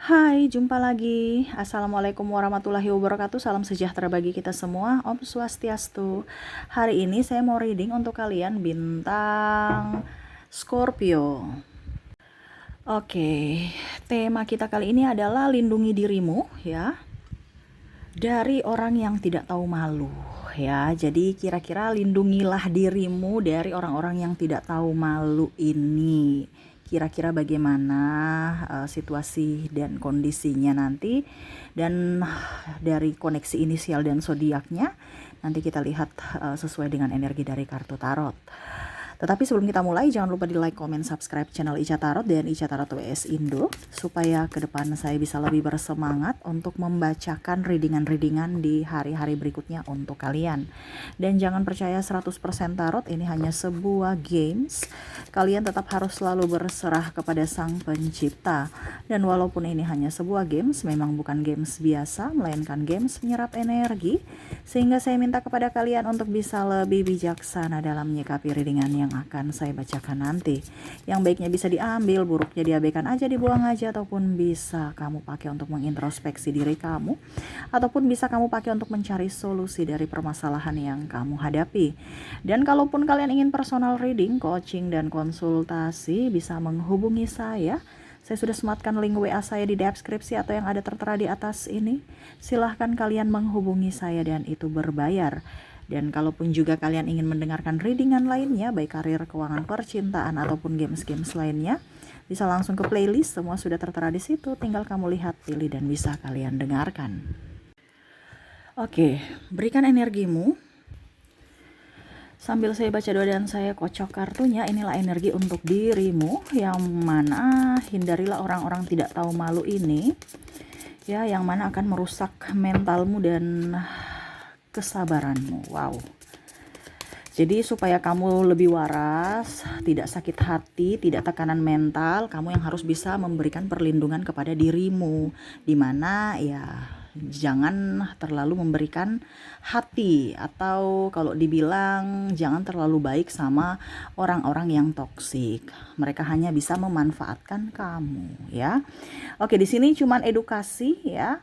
Hai, jumpa lagi. Assalamualaikum warahmatullahi wabarakatuh. Salam sejahtera bagi kita semua. Om Swastiastu. Hari ini saya mau reading untuk kalian bintang Scorpio. Oke, tema kita kali ini adalah lindungi dirimu ya dari orang yang tidak tahu malu ya. Jadi kira-kira lindungilah dirimu dari orang-orang yang tidak tahu malu ini. Kira-kira bagaimana situasi dan kondisinya nanti, dan dari koneksi inisial dan zodiaknya nanti kita lihat sesuai dengan energi dari kartu tarot. Tetapi sebelum kita mulai, jangan lupa di like, comment, subscribe channel Ica Tarot dan Ica Tarot WS Indo, supaya ke depan saya bisa lebih bersemangat untuk membacakan readingan-readingan di hari-hari berikutnya untuk kalian. Dan jangan percaya 100% tarot, ini hanya sebuah games. Kalian tetap harus selalu berserah kepada Sang Pencipta. Dan walaupun ini hanya sebuah games, memang bukan games biasa, melainkan games menyerap energi. Sehingga saya minta kepada kalian untuk bisa lebih bijaksana dalam menyikapi readingan yang akan saya bacakan nanti. Yang baiknya bisa diambil, buruknya diabaikan aja, dibuang aja, ataupun bisa kamu pakai untuk mengintrospeksi diri kamu, ataupun bisa kamu pakai untuk mencari solusi dari permasalahan yang kamu hadapi. Dan kalaupun kalian ingin personal reading, coaching, dan konsultasi, bisa menghubungi saya. Saya sudah sematkan link WA saya di deskripsi atau yang ada tertera di atas ini. Silahkan kalian menghubungi saya dan itu berbayar. Dan kalaupun juga kalian ingin mendengarkan readingan lainnya, baik karir, keuangan, percintaan, ataupun games-games lainnya, bisa langsung ke playlist, semua sudah tertera di situ. Tinggal kamu lihat, pilih, dan bisa kalian dengarkan. Oke, berikan energimu. Sambil saya baca doa dan saya kocok kartunya, inilah energi untuk dirimu, yang mana hindarilah orang-orang tidak tahu malu ini, ya, yang mana akan merusak mentalmu dan kesabaranmu. Wow. Jadi supaya kamu lebih waras, tidak sakit hati, tidak tekanan mental, kamu yang harus bisa memberikan perlindungan kepada dirimu, dimana ya jangan terlalu memberikan hati, atau kalau dibilang jangan terlalu baik sama orang-orang yang toksik. Mereka hanya bisa memanfaatkan kamu ya. Oke, di sini cuman edukasi ya.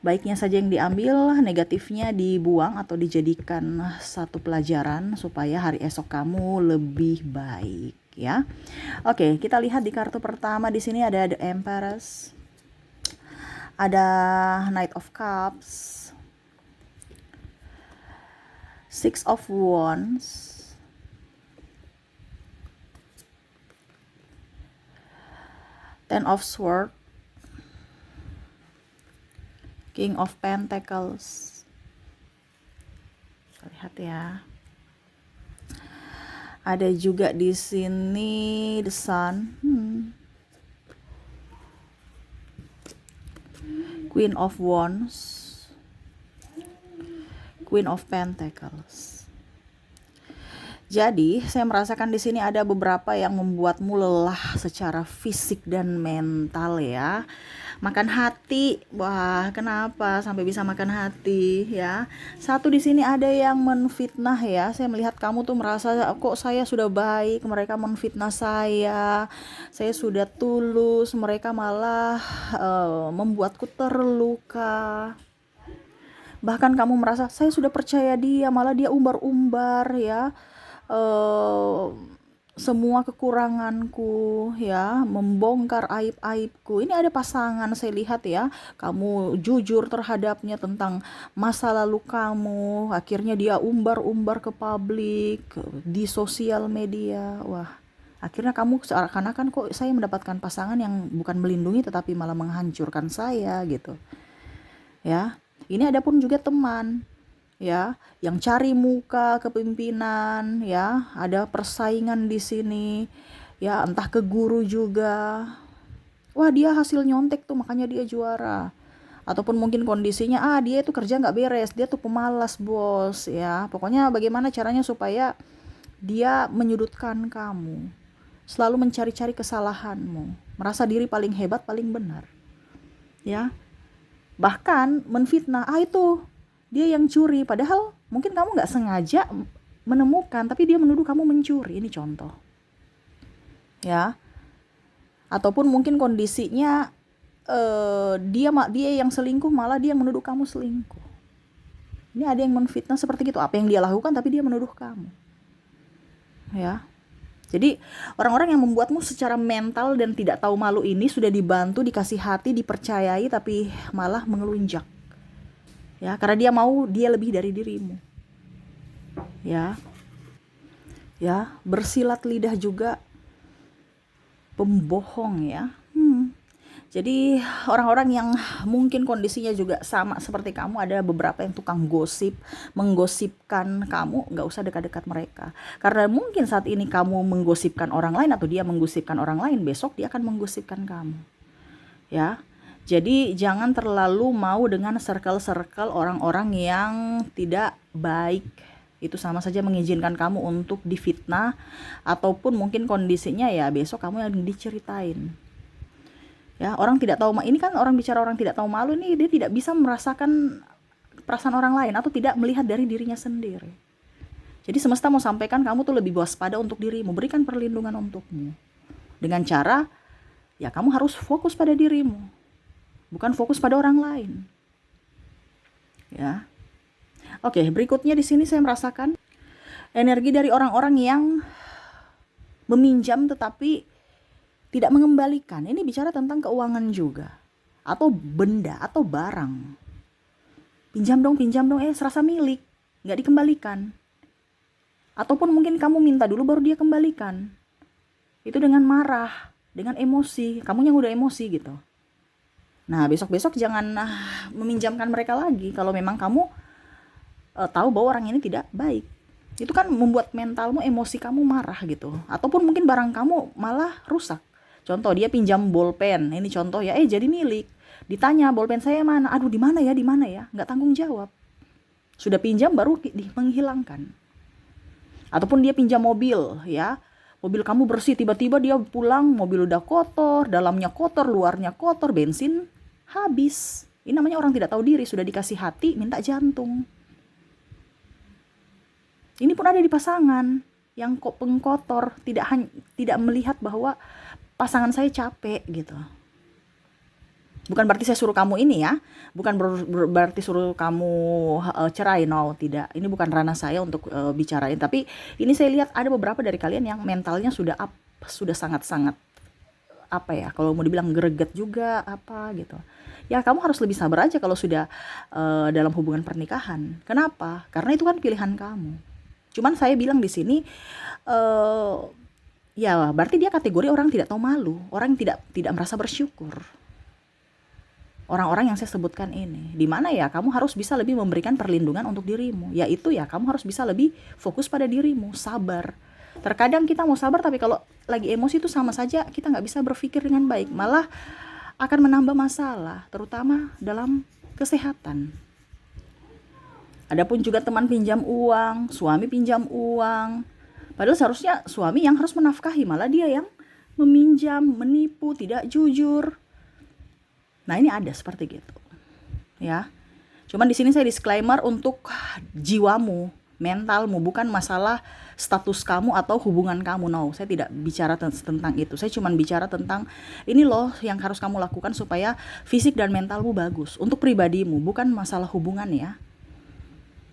Baiknya saja yang diambil, negatifnya dibuang atau dijadikan satu pelajaran supaya hari esok kamu lebih baik ya. Oke, kita lihat di kartu pertama. Di sini ada The Empress, ada Knight of Cups, Six of Wands, Ten of Swords, King of Pentacles. Lihat ya. Ada juga di sini The Sun, Queen of Wands, Queen of Pentacles. Jadi, saya merasakan di sini ada beberapa yang membuatmu lelah secara fisik dan mental ya. Makan hati, wah kenapa sampai bisa makan hati ya? Satu, di sini ada yang menfitnah ya. Saya melihat kamu tuh merasa kok saya sudah baik, mereka menfitnah saya. Saya sudah tulus, mereka malah membuatku terluka. Bahkan kamu merasa saya sudah percaya dia, malah dia umbar-umbar ya. Semua kekuranganku ya, membongkar aib-aibku. Ini ada pasangan, saya lihat ya, kamu jujur terhadapnya tentang masa lalu kamu, akhirnya dia umbar-umbar ke publik, di sosial media. Wah, akhirnya kamu seakan-akan kok saya mendapatkan pasangan yang bukan melindungi tetapi malah menghancurkan saya gitu ya. Ini ada pun juga teman ya, yang cari muka kepemimpinan ya, ada persaingan di sini ya, entah ke guru juga. Wah, dia hasil nyontek tuh makanya dia juara. Ataupun mungkin kondisinya dia itu kerja nggak beres, dia tuh pemalas bos ya. Pokoknya bagaimana caranya supaya dia menyudutkan kamu, selalu mencari-cari kesalahanmu, merasa diri paling hebat, paling benar ya. Bahkan menfitnah, itu dia yang curi, padahal mungkin kamu nggak sengaja menemukan, tapi dia menuduh kamu mencuri. Ini contoh ya. Ataupun mungkin kondisinya dia yang selingkuh, malah dia yang menuduh kamu selingkuh. Ini ada yang menfitnah seperti itu. Apa yang dia lakukan tapi dia menuduh kamu. Ya. Jadi orang-orang yang membuatmu secara mental dan tidak tahu malu ini sudah dibantu, dikasih hati, dipercayai, tapi malah mengelunjak. Ya, karena dia lebih dari dirimu. Ya. Ya, bersilat lidah juga pembohong ya. Jadi orang-orang yang mungkin kondisinya juga sama seperti kamu, ada beberapa yang tukang gosip, menggosipkan kamu, nggak usah dekat-dekat mereka. Karena mungkin saat ini kamu menggosipkan orang lain atau dia menggosipkan orang lain, besok dia akan menggosipkan kamu. Ya, jadi jangan terlalu mau dengan circle-circle orang-orang yang tidak baik. Itu sama saja mengizinkan kamu untuk difitnah, ataupun mungkin kondisinya ya besok kamu yang diceritain. Ya, orang tidak tahu, ini kan orang bicara orang tidak tahu malu nih, dia tidak bisa merasakan perasaan orang lain atau tidak melihat dari dirinya sendiri. Jadi semesta mau sampaikan kamu tuh lebih waspada untuk dirimu, berikan perlindungan untukmu. Dengan cara, ya kamu harus fokus pada dirimu, bukan fokus pada orang lain. Ya. Oke, berikutnya di sini saya merasakan energi dari orang-orang yang meminjam tetapi tidak mengembalikan. Ini bicara tentang keuangan juga, atau benda atau barang. Pinjam dong, serasa milik, nggak dikembalikan. Ataupun mungkin kamu minta dulu baru dia kembalikan. Itu dengan marah, dengan emosi, kamu yang udah emosi gitu. Nah, besok-besok jangan meminjamkan mereka lagi kalau memang kamu tahu bahwa orang ini tidak baik. Itu kan membuat mentalmu, emosi kamu marah gitu. Ataupun mungkin barang kamu malah rusak. Contoh, dia pinjam bolpen, ini contoh ya, jadi milik. Ditanya, bolpen saya mana? Aduh, di mana ya? Nggak tanggung jawab. Sudah pinjam baru menghilangkan. Ataupun dia pinjam mobil, ya. Mobil kamu bersih, tiba-tiba dia pulang, mobil udah kotor, dalamnya kotor, luarnya kotor, bensin habis. Ini namanya orang tidak tahu diri, sudah dikasih hati, minta jantung. Ini pun ada di pasangan yang pengkotor, tidak melihat bahwa pasangan saya capek gitu. Bukan berarti saya suruh kamu ini ya, bukan berarti suruh kamu cerai, no, tidak. Ini bukan ranah saya untuk bicarain, tapi ini saya lihat ada beberapa dari kalian yang mentalnya sudah sangat-sangat apa ya, kalau mau dibilang greget juga apa gitu. Ya kamu harus lebih sabar aja kalau sudah dalam hubungan pernikahan. Kenapa? Karena itu kan pilihan kamu. Cuman saya bilang di sini ya berarti dia kategori orang tidak tahu malu, orang yang tidak merasa bersyukur. Orang-orang yang saya sebutkan ini, di mana ya kamu harus bisa lebih memberikan perlindungan untuk dirimu, yaitu ya kamu harus bisa lebih fokus pada dirimu, sabar. Terkadang kita mau sabar, tapi kalau lagi emosi itu sama saja kita nggak bisa berpikir dengan baik, malah akan menambah masalah, terutama dalam kesehatan. Adapun juga teman pinjam uang, suami pinjam uang, padahal seharusnya suami yang harus menafkahi, malah dia yang meminjam, menipu, tidak jujur. Nah, ini ada seperti gitu. Ya. Cuman di sini saya disclaimer untuk jiwamu, mentalmu, bukan masalah status kamu atau hubungan kamu. No, saya tidak bicara tentang itu. Saya cuma bicara tentang ini loh yang harus kamu lakukan supaya fisik dan mentalmu bagus. Untuk pribadimu, bukan masalah hubungan ya.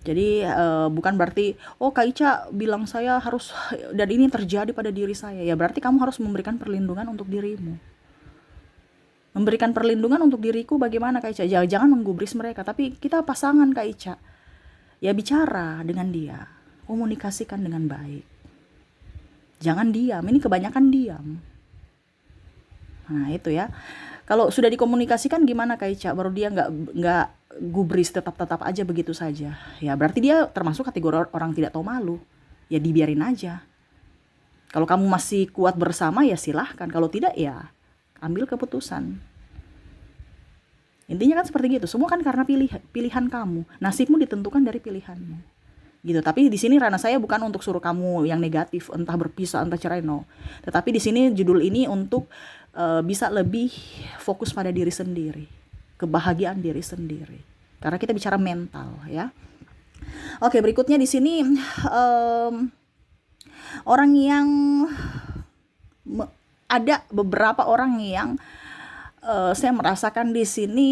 Jadi bukan berarti Kak Ica bilang saya harus, dan ini terjadi pada diri saya. Ya berarti kamu harus memberikan perlindungan untuk dirimu. Memberikan perlindungan untuk diriku bagaimana Kak Ica? Jangan menggubris mereka, tapi kita pasangan Kak Ica. Ya bicara dengan dia, komunikasikan dengan baik. Jangan diam, ini kebanyakan diam. Nah itu ya. Kalau sudah dikomunikasikan gimana Kak Ica? Baru dia nggak gubris, tetap aja begitu saja. Ya berarti dia termasuk kategori orang tidak tahu malu. Ya dibiarin aja. Kalau kamu masih kuat bersama ya silahkan. Kalau tidak ya ambil keputusan. Intinya kan seperti gitu. Semua kan karena pilihan kamu. Nasibmu ditentukan dari pilihanmu. Gitu. Tapi di sini ranah saya bukan untuk suruh kamu yang negatif, entah berpisah, entah cerai, no. Tetapi di sini judul ini untuk bisa lebih fokus pada diri sendiri, kebahagiaan diri sendiri. Karena kita bicara mental, ya. Oke, berikutnya di sini orang yang ada beberapa orang yang saya merasakan di sini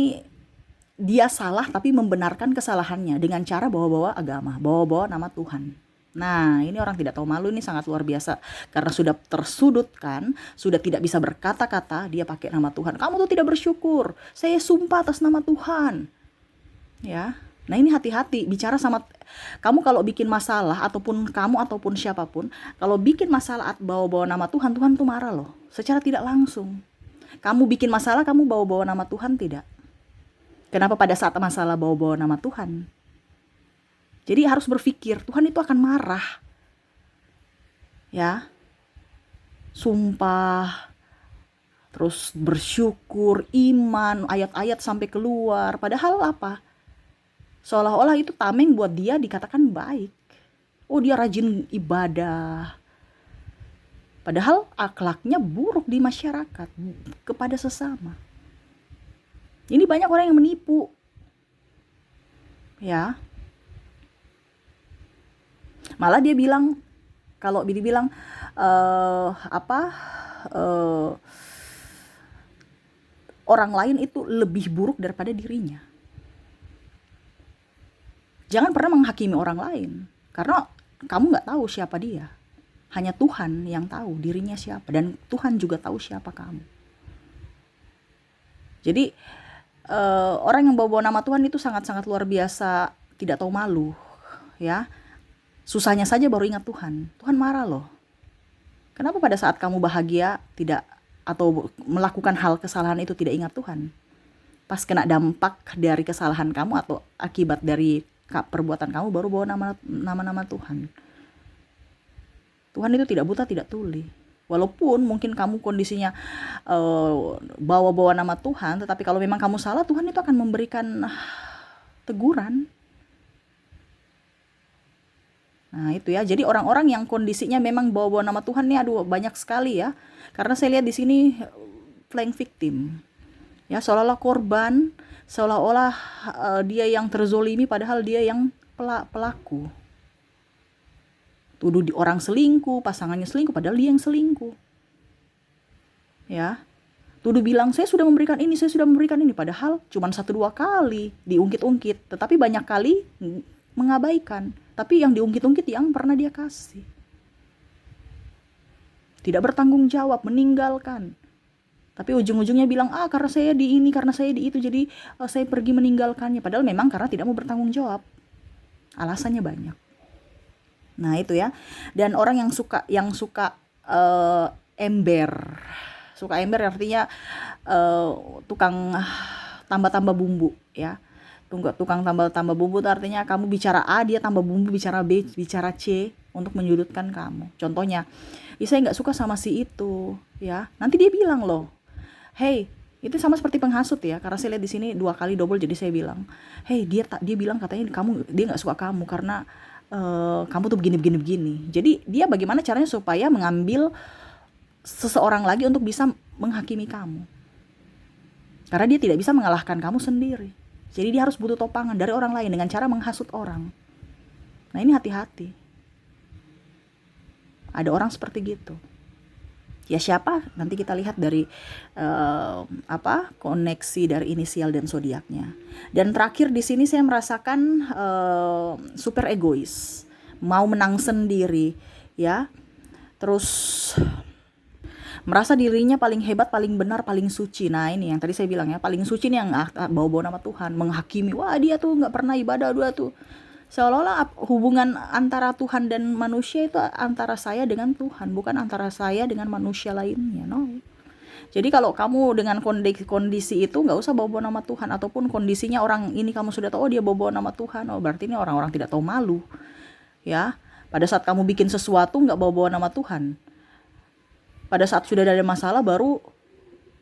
dia salah tapi membenarkan kesalahannya dengan cara bawa-bawa agama, bawa-bawa nama Tuhan. Nah, ini orang tidak tahu malu, ini sangat luar biasa. Karena sudah tersudutkan, sudah tidak bisa berkata-kata, dia pakai nama Tuhan. Kamu tuh tidak bersyukur, saya sumpah atas nama Tuhan. Ya, nah ini hati-hati, bicara sama kamu kalau bikin masalah, ataupun kamu ataupun siapapun, kalau bikin masalah bawa-bawa nama Tuhan, Tuhan tuh marah loh, secara tidak langsung. Kamu bikin masalah, kamu bawa-bawa nama Tuhan tidak? Kenapa pada saat masalah bawa-bawa nama Tuhan? Jadi harus berpikir, Tuhan itu akan marah. Ya. Sumpah, terus bersyukur, iman, ayat-ayat sampai keluar. Padahal apa? Seolah-olah itu tameng buat dia dikatakan baik. Oh, dia rajin ibadah. Padahal akhlaknya buruk di masyarakat, kepada sesama. Ini banyak orang yang menipu. Ya. Malah dia bilang, kalau dibilang orang lain itu lebih buruk daripada dirinya. Jangan pernah menghakimi orang lain, karena kamu nggak tahu siapa dia. Hanya Tuhan yang tahu dirinya siapa, dan Tuhan juga tahu siapa kamu. Jadi orang yang bawa-bawa nama Tuhan itu sangat-sangat luar biasa, tidak tahu malu, ya. Susahnya saja baru ingat Tuhan. Tuhan marah loh. Kenapa pada saat kamu bahagia tidak, atau melakukan hal kesalahan itu tidak ingat Tuhan? Pas kena dampak dari kesalahan kamu atau akibat dari perbuatan kamu baru bawa nama Tuhan. Tuhan itu tidak buta, tidak tuli. Walaupun mungkin kamu kondisinya bawa-bawa nama Tuhan, tetapi kalau memang kamu salah, Tuhan itu akan memberikan teguran. Nah itu ya, jadi orang-orang yang kondisinya memang bawa-bawa nama Tuhan nih, aduh banyak sekali ya. Karena saya lihat di sini playing victim. Ya, seolah-olah korban, seolah-olah dia yang terzolimi, padahal dia yang pelaku. Tuduh di orang selingkuh, pasangannya selingkuh, padahal dia yang selingkuh. Ya, tuduh bilang saya sudah memberikan ini, saya sudah memberikan ini, padahal cuma 1-2 kali diungkit-ungkit, tetapi banyak kali mengabaikan. Tapi yang diungkit-ungkit yang pernah dia kasih. Tidak bertanggung jawab, meninggalkan. Tapi ujung-ujungnya bilang, karena saya di ini, karena saya di itu, jadi saya pergi meninggalkannya. Padahal memang karena tidak mau bertanggung jawab. Alasannya banyak. Nah itu ya. Dan orang yang suka ember. Suka ember artinya tukang tambah-tambah bumbu ya. Tukang tambah bumbu itu artinya kamu bicara A, dia tambah bumbu, bicara B, bicara C untuk menyudutkan kamu. Contohnya, saya nggak suka sama si itu, ya. Nanti dia bilang loh, hey, itu sama seperti penghasut ya. Karena saya lihat di sini 2 kali double, jadi saya bilang, hey, dia bilang katanya dia nggak suka kamu karena kamu tuh begini. Jadi dia bagaimana caranya supaya mengambil seseorang lagi untuk bisa menghakimi kamu. Karena dia tidak bisa mengalahkan kamu sendiri. Jadi dia harus butuh topangan dari orang lain dengan cara menghasut orang. Nah ini hati-hati. Ada orang seperti gitu. Ya siapa? Nanti kita lihat dari koneksi dari inisial dan zodiaknya. Dan terakhir di sini saya merasakan super egois, mau menang sendiri, ya. Terus merasa dirinya paling hebat, paling benar, paling suci. Nah ini yang tadi saya bilang ya, paling suci nih yang bawa-bawa nama Tuhan, menghakimi. Wah dia tuh nggak pernah ibadah, dia tuh. Seolah-olah hubungan antara Tuhan dan manusia itu antara saya dengan Tuhan, bukan antara saya dengan manusia lainnya. No. Jadi kalau kamu dengan kondisi itu nggak usah bawa-bawa nama Tuhan, ataupun kondisinya orang ini kamu sudah tahu dia bawa-bawa nama Tuhan, berarti ini orang-orang tidak tahu malu. Ya, pada saat kamu bikin sesuatu nggak bawa-bawa nama Tuhan. Pada saat sudah ada masalah baru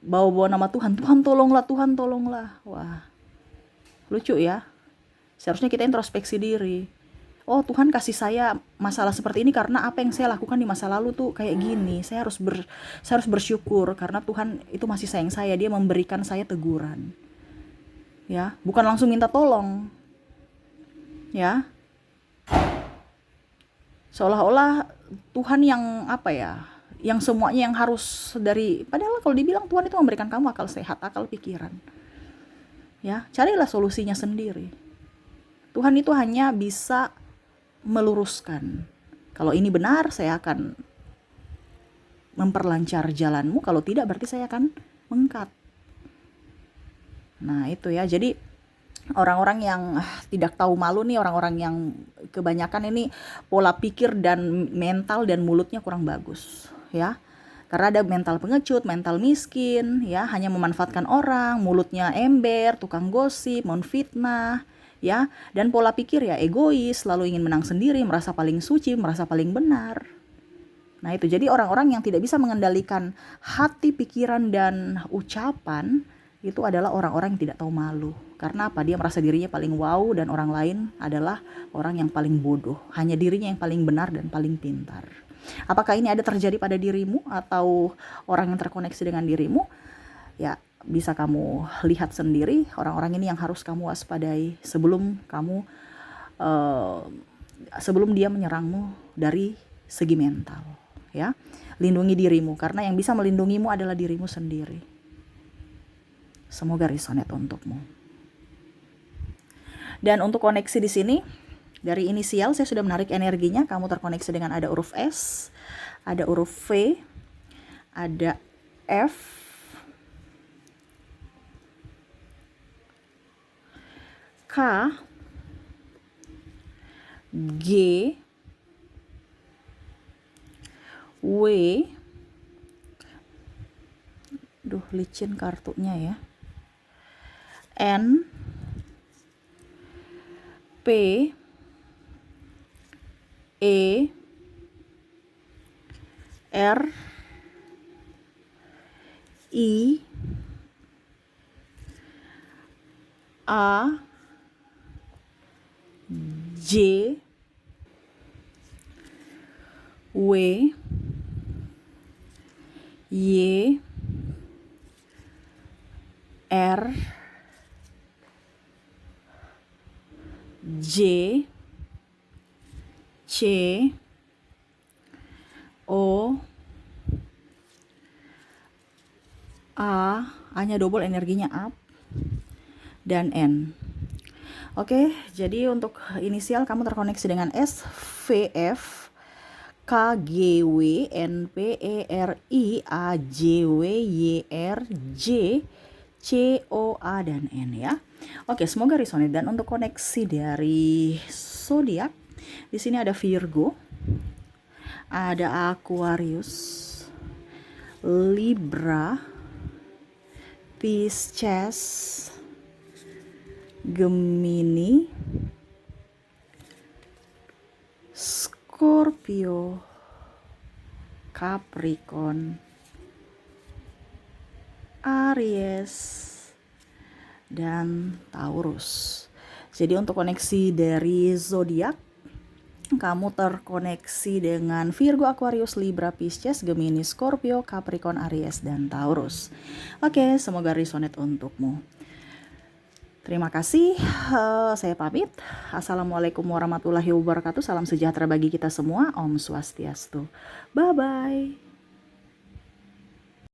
bawa-bawa nama Tuhan. Tuhan tolonglah, Tuhan tolonglah. Wah, lucu ya. Seharusnya kita introspeksi diri. Oh Tuhan kasih saya masalah seperti ini karena apa yang saya lakukan di masa lalu tuh kayak gini. Saya harus bersyukur karena Tuhan itu masih sayang saya. Dia memberikan saya teguran. Ya, bukan langsung minta tolong. Ya. Seolah-olah Tuhan yang yang semuanya yang harus dari, padahal kalau dibilang Tuhan itu memberikan kamu akal sehat, akal pikiran. Ya, carilah solusinya sendiri. Tuhan itu hanya bisa meluruskan. Kalau ini benar, saya akan memperlancar jalanmu. Kalau tidak, berarti saya akan mengkat. Nah, itu ya. Jadi orang-orang yang tidak tahu malu nih, orang-orang yang kebanyakan ini pola pikir dan mental dan mulutnya kurang bagus, ya. Karena ada mental pengecut, mental miskin, ya, hanya memanfaatkan orang, mulutnya ember, tukang gosip, menfitnah, ya, dan pola pikir ya egois, selalu ingin menang sendiri, merasa paling suci, merasa paling benar. Nah, itu jadi orang-orang yang tidak bisa mengendalikan hati, pikiran, dan ucapan itu adalah orang-orang yang tidak tahu malu. Karena apa? Dia merasa dirinya paling wow dan orang lain adalah orang yang paling bodoh. Hanya dirinya yang paling benar dan paling pintar. Apakah ini ada terjadi pada dirimu atau orang yang terkoneksi dengan dirimu? Ya, bisa kamu lihat sendiri orang-orang ini yang harus kamu waspadai sebelum kamu sebelum dia menyerangmu dari segi mental, ya. Lindungi dirimu karena yang bisa melindungimu adalah dirimu sendiri. Semoga resonate untukmu. Dan untuk koneksi di sini, dari inisial saya sudah menarik energinya. Kamu terkoneksi dengan ada huruf S, ada huruf V, ada F, K, G, W, duh licin kartunya ya, N, P, E, R, I, A, J, W, Y, R, J, C, O, A, A-nya double energinya up, dan N. Oke, jadi untuk inisial kamu terkoneksi dengan S, V, F, K, G, W, N, P, E, R, I, A, J, W, Y, R, J, C, O, A, dan N ya. Oke, semoga resonate. Dan untuk koneksi dari zodiak, di sini ada Virgo, ada Aquarius, Libra, Pisces, Gemini, Scorpio, Capricorn, Aries, dan Taurus. Jadi untuk koneksi dari zodiak, kamu terkoneksi dengan Virgo, Aquarius, Libra, Pisces, Gemini, Scorpio, Capricorn, Aries, dan Taurus. Oke, semoga resonate untukmu. Terima kasih, saya pamit. Assalamualaikum warahmatullahi wabarakatuh. Salam sejahtera bagi kita semua. Om Swastiastu. Bye-bye.